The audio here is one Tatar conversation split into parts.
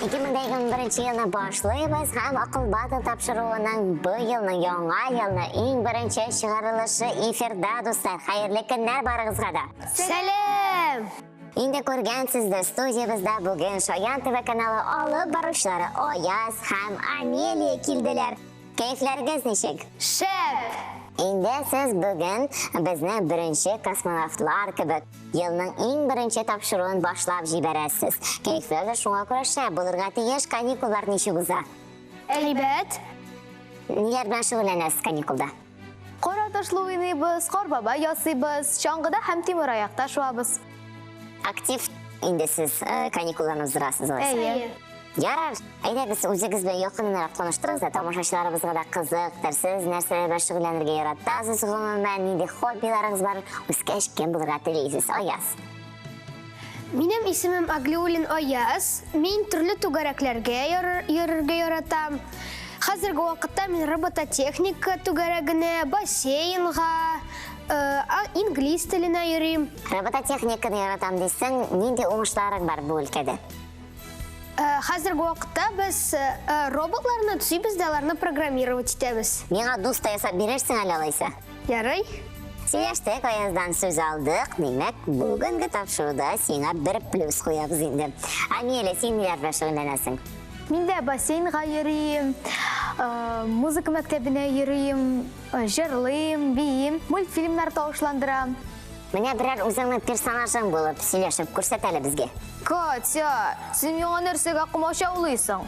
2021 yılını başlayız hem akıl batı topşuruğunun bu yılının yanga yılını en birinci çıkarılışı efirde dostlar. Hayırlı günler barınızga da. Selam. Endi ko'rgansizlar, studiyamizda bugun Shoyan TV kanali olib boruvchilari Oyaz ham Ameliya keldilar. Kayflaringiz nechuk? Şep. Endi siz bugun bizni birinchi kosmonavtlar kabi yilning eng birinchi topshirig'ini boshlab jibarasiz. Kayflar shunga ko'ra shab bo'lirga tegish kanikullar nechig'uza? Elbet. Nelar bilan shug'ullanasiz kanikulda? Qora toshlu o'ynaymiz, qorbaba yosaymiz, sho'ng'ida ham temir oyoqda shuvamiz. Aktiv endi siz kanikullarni uzdirasiz o'zi. Ey. Yarar, aytasiz o'zingiz bilan yaqinroq tanishtiringizda, tomoshabinlarimizga da qiziqdir, siz narsalar bilan shug'ullanishga yaratasiz, umuman nima hobbilaringiz bor, o'zga ishkim bo'lirga tilaysiz, Oyaz. Benim ismim Agliulin Oyaz. Men turli to'garaklarga yurishga yaratam. Hozirgi vaqtda men robototexnika to'garagini, basseynga, ingliz tilini yurayim. Robototexnikani yaratam desang, nima o'ng'ishlaring bor bu o'lkada? Hozirgi vaqtda biz robotlarni tuzib, ularni programmirovat etamiz. Menga do'st yasab berarsan alaysa. Yaray. Sevishdik, Oyazdan so'z oldik. Demak, bugungi topshiriqda senga 1+ qo'yamiz endi. Ameliya, sen nelar bilan shug'ullanasan? Men de basseynga yurayim, muzika maktabine yurayim, jırlayım, biyim, multfilmlar tovushlandiram. Mana biror o'zingning personajing bo'lib, сөйләшib ko'rsatali bizga. Katya, sen yana narsaga qimosha ulaysan.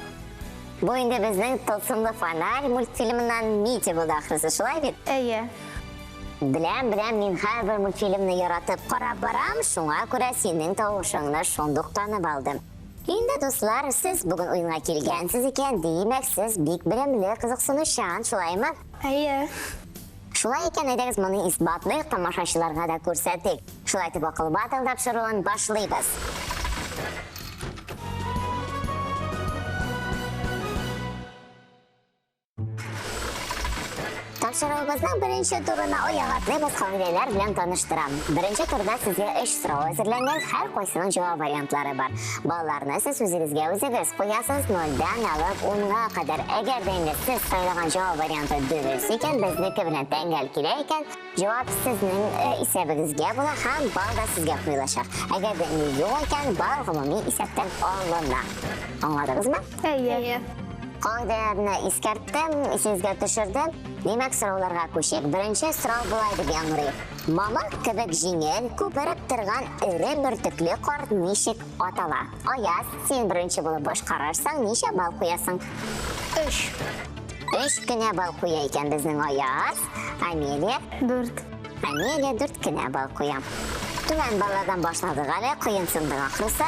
Bu endi bizning Tılsımlı Fanar multfilmidan miti bo'ldi axirisi, shulay bit? Eye. Bilan men har bir multfilmni yaratib qarab boram, shunga ko'ra sening tovushingni shundoq tanib oldim. Endi do'stlar, siz bugun o'yinga kelgansiz ekan, demak siz bek bilimli, qiziqsinuvchan, shulaymi? Eye. Shulay ekan, aytasiz, buni isbotlaylik, tomoshachilarga da ko'rsatdik. Shulay deb aql battle topshirig'ini boshlaymiz. Topshirig'imizning birinchi turini oyoq atlaymiz, qoidalar bilan tanishtiramiz. Birinchi turda sizga 3 so'rov hozirlangan, har qaysining javob variantlari bor. Ballarni siz o'zingizga o'zingiz qo'yasiz 0 dan olib 10 ga qadar. Agarda endi siz saylagan javob varianti durust ekan, bizniki bilan tangal kelar ekan, javob sizning hisobingizga bo'la ham ball da sizga qo'yiladi. Agarda endi yo'q ekan, ball umumiy hisobdan olinadi. Angladingizmi? Eye. Qoidalarni eskartdim, esingizga tushirdim. Demak, so'rovlarga ko'shik. Birinchi so'rov bo'laydi deganlar. Mama kibik jingel ko'pirib turgan iri birtukli qor nechik ataladi? Oyaz, sen birinchi bo'lib boshqararsan, necha ball qo'yasan? 3. 3 kuna ball qo'yar ekan bizning Oyaz. Ameliya 4. Ameliya 4 kuna ball qo'yam. Tuman ballardan boshladik hali, qiyin-sindiq axirisi.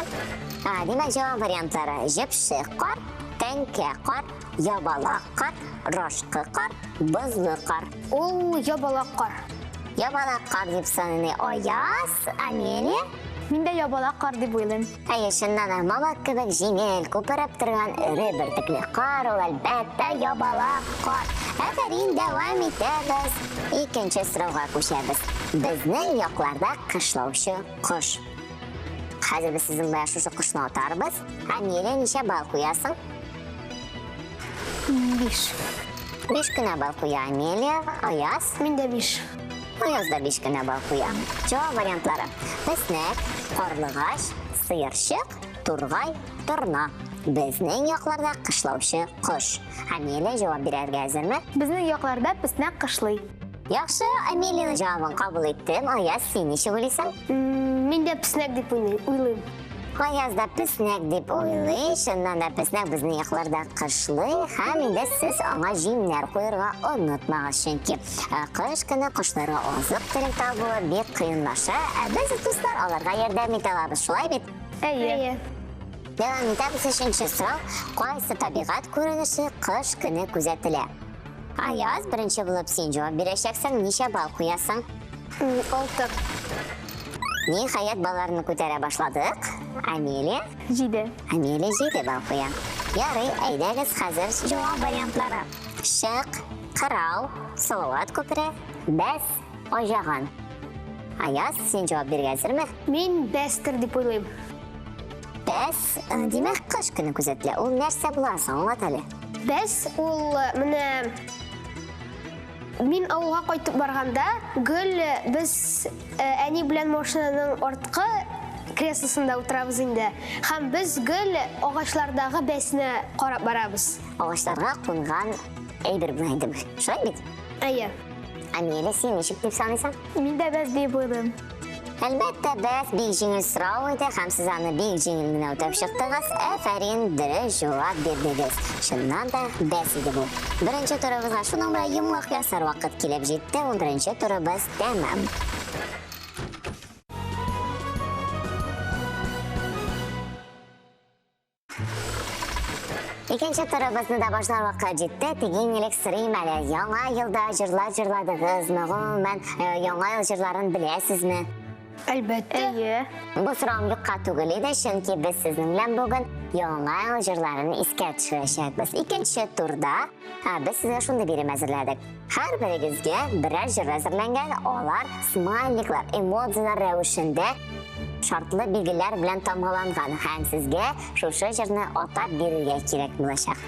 Demak, javob variantlari jipshi qor, tanka qor, yabalaq qor, roshqi qor, buzli qor. Yabalaq qor. Yabalaq qor deb sanani Oyaz, Ameliya. Men de yabalaq qor deb o'ylayman. Shundan mama kibik jingel ko'pirib turgan iri birtukli qor, u albatta yabalaq qor. Afarin, davom etamiz. Ikkinchi so'rovga ko'chamiz. Bizning yoqlarda qishlovchi qush. Hozir biz sizin bilan shu qushni otarmiz. Ameliya, necha ball qo'yasan? 5. 5 kuna ball qo'ya Ameliya. Oyaz? Men de 5. Oyazda 5 kuna ball qo'ya. Javob variantlari: pisnak, qorlig'ash, siyirshiq, turg'ay, turna. Bizning yoqlarda qishlovchi qush. Ameliya javob berarga hozirmi? Bizning yoqlarda pisnak qishli. Yaxshi, Ameliyaning javobini qabul etdim. Oyaz, sen necha o'ylaysan? Men de pisnak deb o'ylayman. Oyazda pisnak deb o'ylaysiz, shundan da pisnak bizning yoqlarda qishli. Ham endi siz anga jimlar qo'yirga unutmag'ingiz, chunki qish kuni qushlarga oziq-tulik tabuvi bek qiyinlasha. Biz do'stlar ularga yordam etamiz, shulay bit? Eye. Davom etamiz. Uchinchi so'rov: qaysi tabiat ko'rinishi qish kuni kuzatiladi? Ayaz, birinchi bo'lib sen javob berasaksan, necha ball qo'yasan? 6. Nihayat ballarni ko'tara boshladik. Ameliya? 7. Ameliya 7 ball qo'yam. Yaray, aydagiz hozir javob variantlari: shiq, qirov, salovat ko'piri, bas, ojag'on. Ayaz, sen javob bergansizmi? Men bastir deb o'ylayman. Бәс, демәк, қыш көне күзәтелә. Ул нәрсә була соң, аңлат әле. Бәс ул менә мин авылга кайтып барганда, гөл без әни белән машинаның арткы креслосында утырабыз инде. Һәм без гөл агачлардагы бәсне карап барабыз. Агачларга кунган әйбер белән идем. Шулай бит? Әйе. Амелия, син ничек дип саныйсың? Мин дә бәс дип уйлыйм. Әлбәттә, бәс бик җиңел сорау иде, һәм сез аны бик җиңел генә үтәп чыктыгыз. Афәрин, дөрес җавап бирдегез. Чыннан да бәс иде бу. Беренче турыбызга шуның белән йомлак ясар вакыт килеп җитте. 11нче турыбыз тәмам. Икенче турыбызны да башлар вакыт җитте. Тегеңелек сорыйм әле. Яңа елда җырлар җырладыгызмы? Гомумән, яңа ел җырларын беләсезме? Әлбәттә. Әйе. Бу сорау юкка түгел иде, чөнки без сезнең белән бүген яңа ел җырларын искә төшерәчәкбез. Икенче турда без сезгә шундый бирем әзерләдек. Һәр берегезгә берәр җыр әзерләнгән, алар смайликлар, эмоциялар рәвешендә шартлы билгеләр белән тамгаланган. Һәм сезгә шушы җырны атап бирергә кирәк булачак.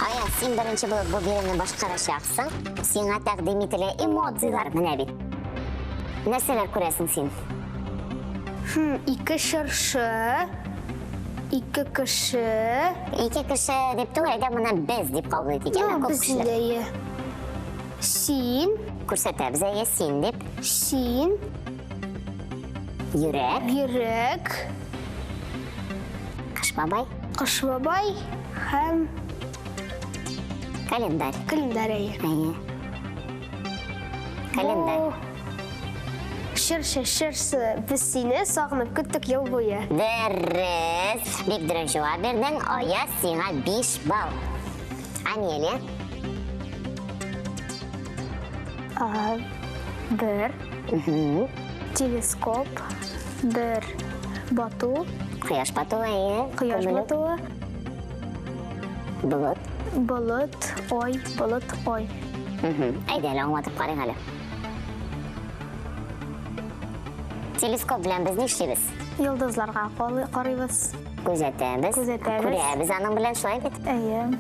Ая, син беренче булып бу биремне башкарачаксың. Сиңа тәкъдим ителә эмоциялар менә бит. Нәрсәләр күрәсең син? Ике шыршы, ике кеше. Ике кеше дип түгел, әйдә моны без дип кабул итик. Күп кешеләр. Бездәе. Син, Күрсәтәбез, әйе, син дип. син, Йөрәк, йөрәк, Кыш бабай, Кыш бабай һәм календарь. календарь. Әйе. Календарь. Шыршы, біз сені сағынып күттік ел бойы. Дөрес. Бик дөрес җавап бирдең. Ая, сиңа 5 балл. Амелия, Бер телескоп, бер бату, кояш батуы, әйе. кояш Күмеле. батуы, Болыт. болыт, ой, болыт, ой. Әйдә, әле аңлатып карыйк әле. Телескоп белән без ни эшлибез? Йолдызларга карыйбыз. Күзәтәбез. Күзәтәбез. Күрәбез аның белән, шулай бит. Әйе.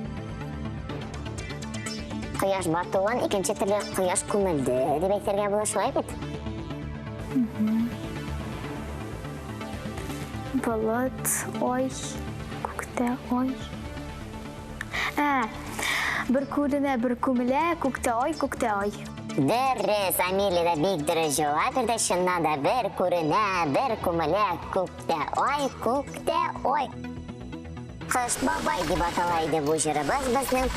Кояш батуын икенче төрле кояш күмелде дип әйтергә була, шулай бит. Болыт, ой, күктә, ой. Бер күренә, бер күмелә, күктә, ой. Дөрес, Амелия да бик дөрес җавап бирде. Чыннан да бер күренә, бер күмелә, күктә ой. Кыш бабай дип атала иде бу җырыбыз безнең.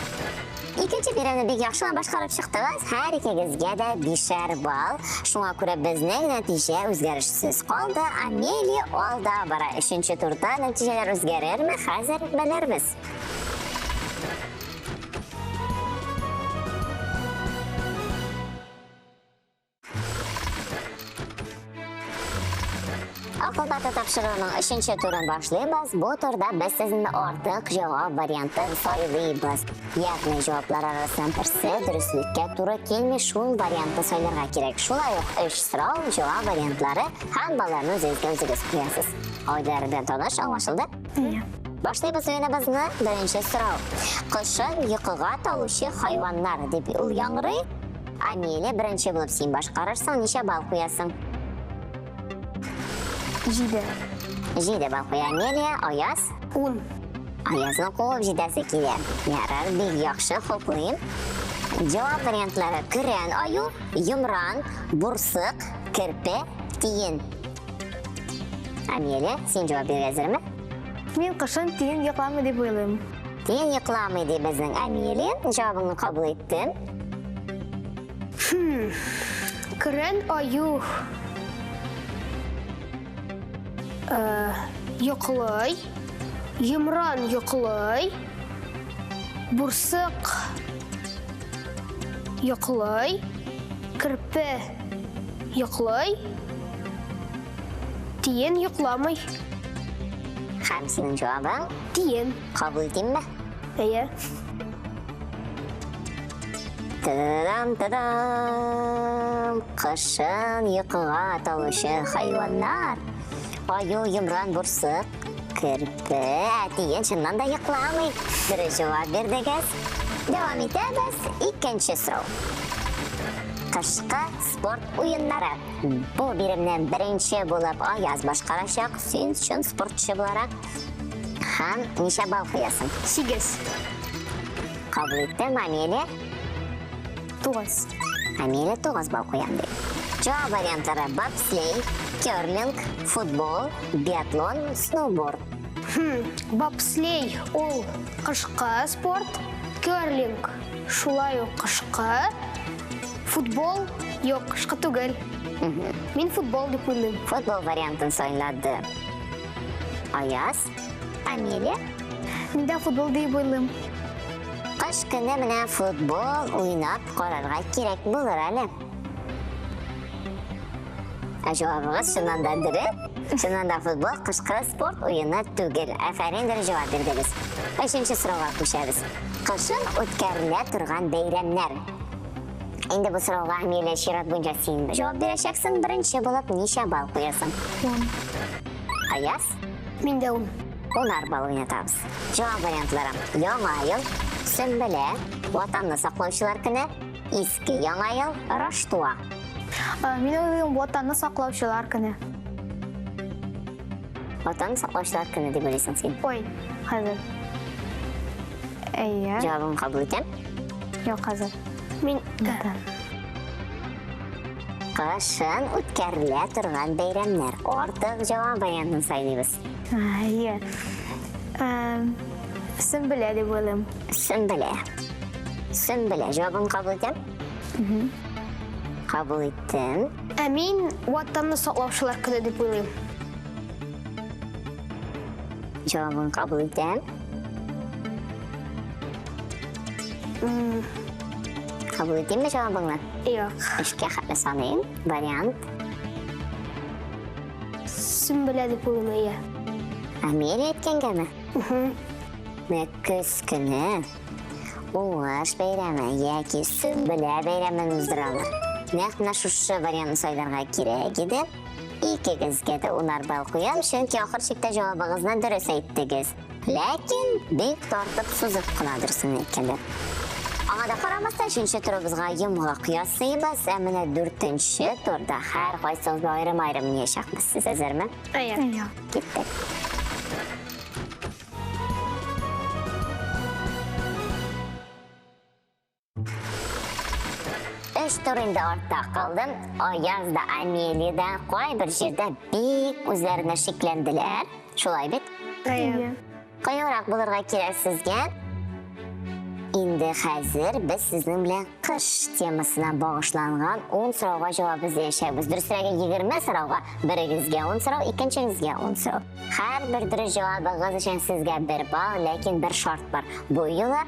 Икенче биремне бик яхшы башкарып чыктыгыз. Һәр икегезгә дә 5 балл. Шуңа күрә безнең нәтиҗә үзгәрешсез калды. Амелия алда бара. 3нче турда нәтиҗәләр үзгәрерме? Хәзер белербез. Акылбаты тапшыруының 3нче турын башлыйбыз. Бу турда без сезнең артык җавап вариантын сайлыйбыз. Ягъни җаваплар арасыннан берсе дөреслеккә туры килми, шул вариантны сайларга кирәк. Шулай ук 3 сорау, җавап вариантлары һәм балларны үзегез куясыз. Айдар белән таныш, аңлашылды? Әйе. Башлыйбыз уеныбызны. Беренче сорау. Кышын йокыга талучы хайваннар дип ул яңгырый. Амелия, беренче булып син башкарырсың, ничә балл куясың? 7. 7 балл куя Амелия, Аяз. 10. Аязны куып җитәсе килә. Ярар, бик яхшы, хуплыйм. Җавап вариантлары: көрән аю, йомран, бурсык, керпе, тиен. Амелия, син җавап бирергә әзерме? Мин кышын тиен йокламый дип уйлыйм. Тиен йокламый дип безнең Амелия. Җавабыңны кабул иттем. Көрән аю йоклый, йомран йоклый, бурсык йоклый, керпе йоклый, тиен йокламый. Һәм синең җавабың Тиен. кабул итимме? Әйе. Та-дам-та-дам! Кышын йокыга талучы хайваннар. Аю, йомран, бурсык, Kirpi, әтиен шыннан да йокламый. Дөрес җавап бирдегез. Дәвам итәбез. Икенче сорау. Кышкы спорт уеннары. Бу биремнән беренче булып Аяз башкарачак. Син чын спортчы буларак. Һәм ничә балл куясың? 8. Кабул иттем, Амелия. 9. Амелия 9 балл куям ди. Җавап вариантлары: бобслей, керлинг, футбол, биатлон, сноуборд. Бобслей ул кышкы спорт, керлинг шулай ук кышкы, футбол юк, кышкы түгел. Мин футбол дип уйлыйм. Футбол вариантын сайлады Аяз. Амелия. Мин дә футбол дип уйлыйм. Кыш көне менә футбол уйнап карарга кирәк булыр әле. Җавабыгыз шуннан да дөрес. Шуннан да футбол кышкы спорт уены түгел. Афәрин, дөрес җавап бирдегез. 5нче сорауга күчәбез. Кышын үткәрелә торган бәйрәмнәр. Инде бу сорауга Амелия чират буенча син җавап бирәчәксең. Беренче булып ничә балл куясың? 10. Аяз. Мин дә ул. 10 балл уйнатабыз. Җавап вариантлары: Яңа ел, Сөмбелә, Ватанны саклаучылар көне, Иске яңа ел, Рождество. Мин уйлыйм, ватанны саклаучылар көне. Ватанны саклаучылар көне дип уйлыйсың син. Ой, хәзер. Әйе. Җавабын кабул итәм. Юк, хәзер. Мин Кышын үткәрелә торган бәйрәмнәр. Артык җавап вариантын сайлыйбыз. Әйе. Сөмбелә дип уйлыйм. Сөмбелә. Сөмбелә. Җавабын кабул итәм. Кабул иттем. Мин ватанны саклаучылар көне дип уйлыйм. Җавабын кабул итәм. Кабул итәмме җавабыңны? Юк. 3-кә хәтле саныйм. Вариант. Сөмбелә дип уйлыйм, әйе. Амелия әйткәнгәме? Көз көне уңыш бәйрәме яки Сөмбелә бәйрәмен уздыралар. Нәкъ менә шушы вариантны сайларга кирәк иде. Икегезгә дә 10 балл куям, чөнки ахыр чиктә җавабыгызны дөрес әйттегез. Ләкин бик тартып сузып кына дөресен әйткәндер. Аңа да карамастан 3нче турыбызга йомгак ясыйбыз. Ә менә 4нче турда һәр кайсыбыз аерым-аерым уйнашакбыз. Сез әзерме? Әйе. Әйе. Киттек. Эш турында артта калдым. Аяз да, Амелия да кайбер җирдә бик үзләренә шикләнделәр. Шулай бит? Әйе. Кыюрак булырга кирәк сезгә. Инде хәзер без сезнең белән кыш темасына багышланган 10 сорауга җавап эзләячәкбез. Дөресрәге 20 сорауга, берегезгә 10 сорау, икенчегезгә 10 сорау. Һәрбер дөрес җавабыгыз өчен сезгә 1 балл, ләкин бер шарт бар. Бу юлы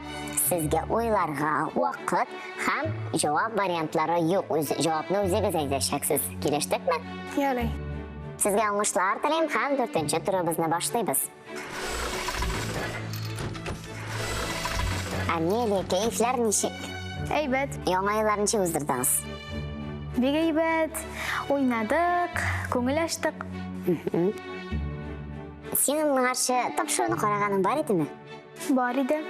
сезгә уйларга вакыт һәм җавап вариантлары юк. Җавапны үзегез әйтәчәксез. Килештекме? Ярый. Сезгә уңышлар телим һәм 4нче турыбызны башлыйбыз. Амелия, кәйфләр ничек? Әйбәт. Яңа елларны ничек уздырдыңыз? Бик әйбәт. Уйнадык, күңел ачтык. Синең моңарчы тапшыруны караганың бар идеме? Бар иде.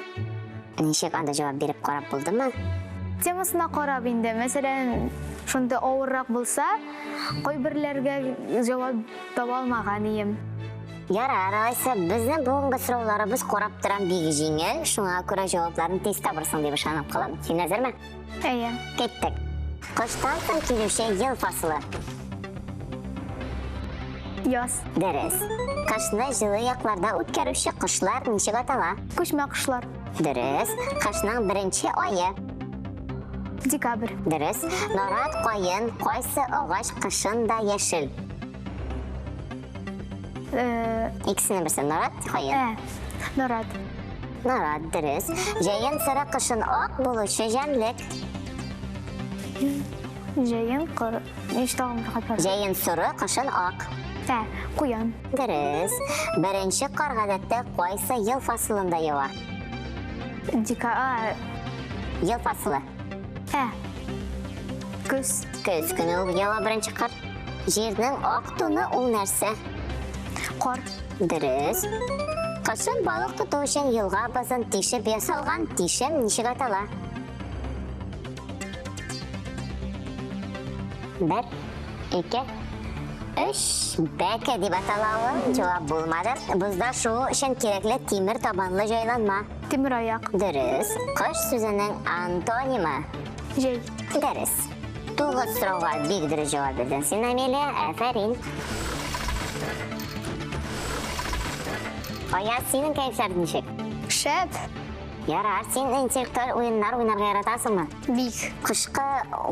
Ничек анда җавап биреп карап булдымы? Темасына карап инде. Мәсәлән, шунда авыррак булса, кайберләргә җавап таба алмаган идем. Ярар, алайса безнең бүгенге сорауларыбыз карап торам бик җиңел, шуңа күрә җавапларын тиз табырсың дип ышанып калам. Син әзерме? Әйе. Киттек. Кыштан соң килүче ел фасылы. Яз. Дөрес. Кышны җылы якларда үткәрүче кышлар ничек атала? Күчмә кышлар. Дөрес. Кышның беренче ае. Декабрь. Дөрес. Нарат кайын, кайсы агач кышында яшел? Икесенең берсе нарат, кайын. Нарат. Нарат, дөрес. Җәен сыры кышын ак булучы җәнлек. Җәен кыр. Ништагым хәтер. Җәен сыры кышын ак. Куян. Дөрес. Беренче кар гадәттә кайсы ел фасылында ява? Ел фасылы. Көз. Көз көне ул ява беренче кар. Җирнең ак туны ул нәрсә? Кар. Дөрес. Кышын балык тоту өчен елга базын тишеп ясалган тишем ничек атала? Бер, ике, үч. Бәке дип аталавы. Җавап булмады. Бузда шуы өчен кирәкле тимер табанлы җайланма. Тимер аяк. Дөрес. Кыш сүзенең антонимы. Җәй. Дөрес. 9 сорауга бик дөрес җавап бирдең син, Амелия. Афәрин. Аяз, синең кәефләр ничек? Шәп. Ярар, син интеллектуаль уеннар уйнарга яратасыңмы? Бик. Кышкы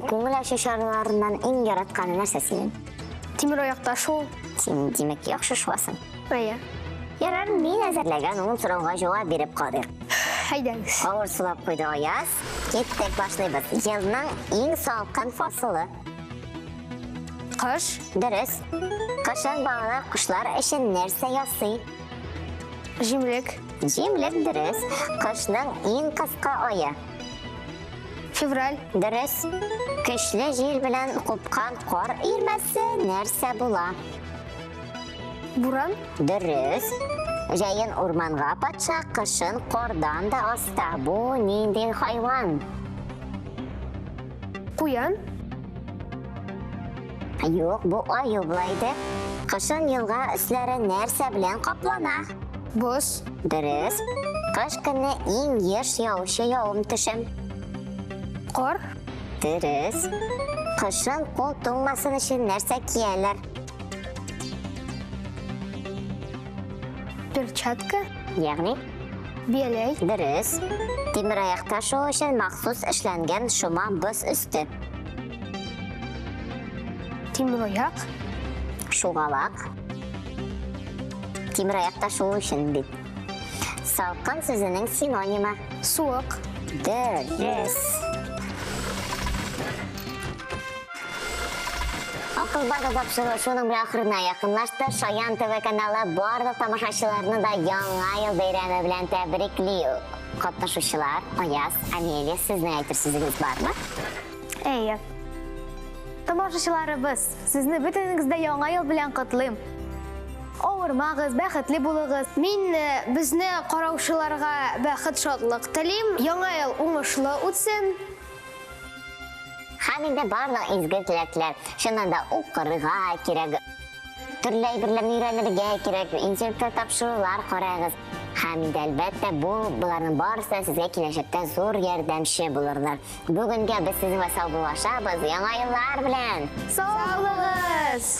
күңел ачу чараларыннан иң яратканы нәрсә синең? Тимер аякта шул. Син димәк яхшы шуасың. Әйе. Ярар, мин әзерләгән 10 сорауга җавап биреп калдык. Әйдәгез. Авыр сулап куйды Аяз. Киттек, башлыйбыз. Елның иң салкын фасылы. Кыш. Дөрес. Кышын балалар кошлар өчен нәрсә ясый? Җимлек. Җимлек. Дөрес. Кышның иң кыска ае. Февраль. Дөрес. Көчле җил белән купкан кар ирмәсе нәрсә була? Буран. Дөрес. Җәен урманга патша, кышын кардан да аста. Бу нинди хайван? Куян. Юк, бу аю булайды. Кышын елга өсләре нәрсә белән каплана? Боз. Дөрес. Кыш көне иң еш яучы явым төшем. Кар. Дөрес. Кышын кул туңмасын өчен нәрсә кияләр? Перчатка. Ягъни, Бияләй. дөрес. Тимер аяк ташу өчен махсус эшләнгән шома боз өсте. Тимер аяк. Шугалак. Тимер аяк ташу өчен бит. Салкын сүзенең синонимы. Суык. Дөрес. Акылбады тапшыру шуның белән ахырына якынлашты. Шаян ТВ каналы барлык тамашачыларны да яңа ел бәйрәме белән тәбрикли. Катнашучылар, Аяз, Амелия, сезнең әйтер сүзегез бармы? Әйе. Тамашачыларыбыз, сезне бөтенегездә яңа ел белән котлыйм. Авырмагыз, бәхетле булыгыз. Мин безне караучыларга бәхет, шатлык телим. Яңа ел уңышлы үтсен. Һәм инде барлык изге теләкләр. Шуннан да укырга кирәк. Төрле әйберләрне өйрәнергә кирәк. Интеллектуаль тапшырулар карагыз. Һәм инде әлбәттә буларның барысы сезгә киләчәктә зур ярдәмче булырлар. Бүгенгә без сезнең сау булашабыз. Яңа еллар белән. Сау булыгыз!